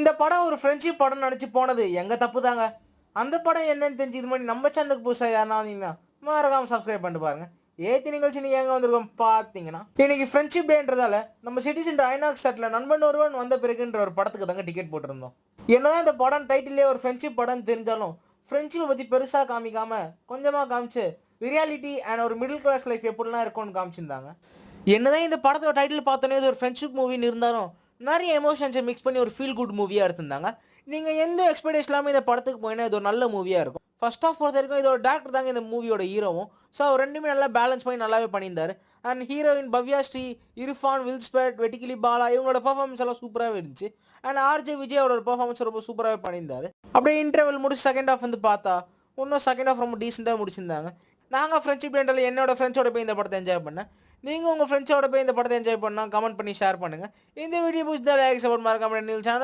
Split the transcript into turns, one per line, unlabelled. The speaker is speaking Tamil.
இந்த படம் ஒரு ஃப்ரெண்ட்ஷிப் படம் நடிச்சு போனது எங்க தப்பு தாங்க. அந்த படம் என்னன்னு தெரிஞ்சு இது மாதிரி நம்ம சேனலுக்கு புதுசா யாருன்னா வந்தீங்கன்னா மறக்காம சப்ஸ்கிரைப் பண்ணிட்டு பாருங்க. ஏத்தி நிகழ்ச்சி நீங்க எங்க வந்திருக்கோம் பார்த்தீங்கன்னா இன்னைக்கு ஃப்ரெண்ட்ஷிப் டேன்றதால நம்ம சிட்டிசன் ஐநாக்ஸ் செட்ல நண்பன் ஒருவன் வந்த பிறகுன்ற ஒரு படத்துக்கு தாங்க டிக்கெட் போட்டிருந்தோம். என்னதான் இந்த படம் டைட்டிலே ஒரு ஃப்ரெண்ட்ஷிப் படம் தெரிஞ்சாலும் ஃப்ரெண்ட்ஷிப்பை பற்றி பெருசாக காமிக்காம கொஞ்சமாக காமிச்சு ரியாலிட்டி அண்ட் ஒரு மிடில் கிளாஸ் லைஃப் எப்படிலாம் இருக்கும்னு காமிச்சிருந்தாங்க. என்னதான் இந்த படத்தோட டைட்டில் பார்த்தோன்னே இது ஒரு ஃப்ரெண்ட்ஷிப் மூவின்னு இருந்தாலும் நிறைய எமோஷன்ஸை மிக்ஸ் பண்ணி ஒரு ஃபீல் குட் மூவியாக எடுத்திருந்தாங்க. நீங்கள் எந்த எக்ஸ்பெக்டேஷன் இல்லாமல் இந்த படத்துக்கு போயினா இது ஒரு நல்ல மூவியாக இருக்கும். ஃபர்ஸ்ட் ஆஃப் பொறுத்த வரைக்கும் இதோட டேரக்டர் தாங்க இந்த மூவியோட ஹீரோவும். ஸோ ரெண்டுமே நல்லா பேலன்ஸ் பண்ணி நல்லாவே பண்ணியிருந்தாரு. அண்ட் ஹீரோயின் பவ்யா ஸ்ரீ, இர்ஃபான், வில்ஸ்பெட், வெட்டிக்கிளி பாலா இவங்களோட பர்ஃபார்மன்ஸ் எல்லாம் சூப்பராகவே இருந்துச்சு. அண்ட் ஆர்ஜே விஜய் அவரோட பர்ஃபார்மன்ஸ் ரொம்ப சூப்பராகவே பண்ணியிருந்தாரு. அப்படியே இன்டர்வல் முடிச்சு செகண்ட் ஆஃப் வந்து பார்த்தா இன்னும் செகண்ட் ஆஃப் ரொம்ப டீசெண்டாக முடிச்சிருந்தாங்க. நாங்கள் ஃப்ரெண்ட்ஷிப் டேண்டில் என்னோட ஃப்ரெண்ட்ஸோட போய் இந்த படத்தை என்ஜாய் பண்ணேன். நீங்கள் உங்கள் ஃப்ரெண்ட்ஸோட போய் இந்த படத்தை என்ஜாய் பண்ணால் கமெண்ட் பண்ணி ஷேர் பண்ணுங்கள். இந்த வீடியோ பிடிச்சா லைக் சப்போர்ட் மறக்காம சேனல்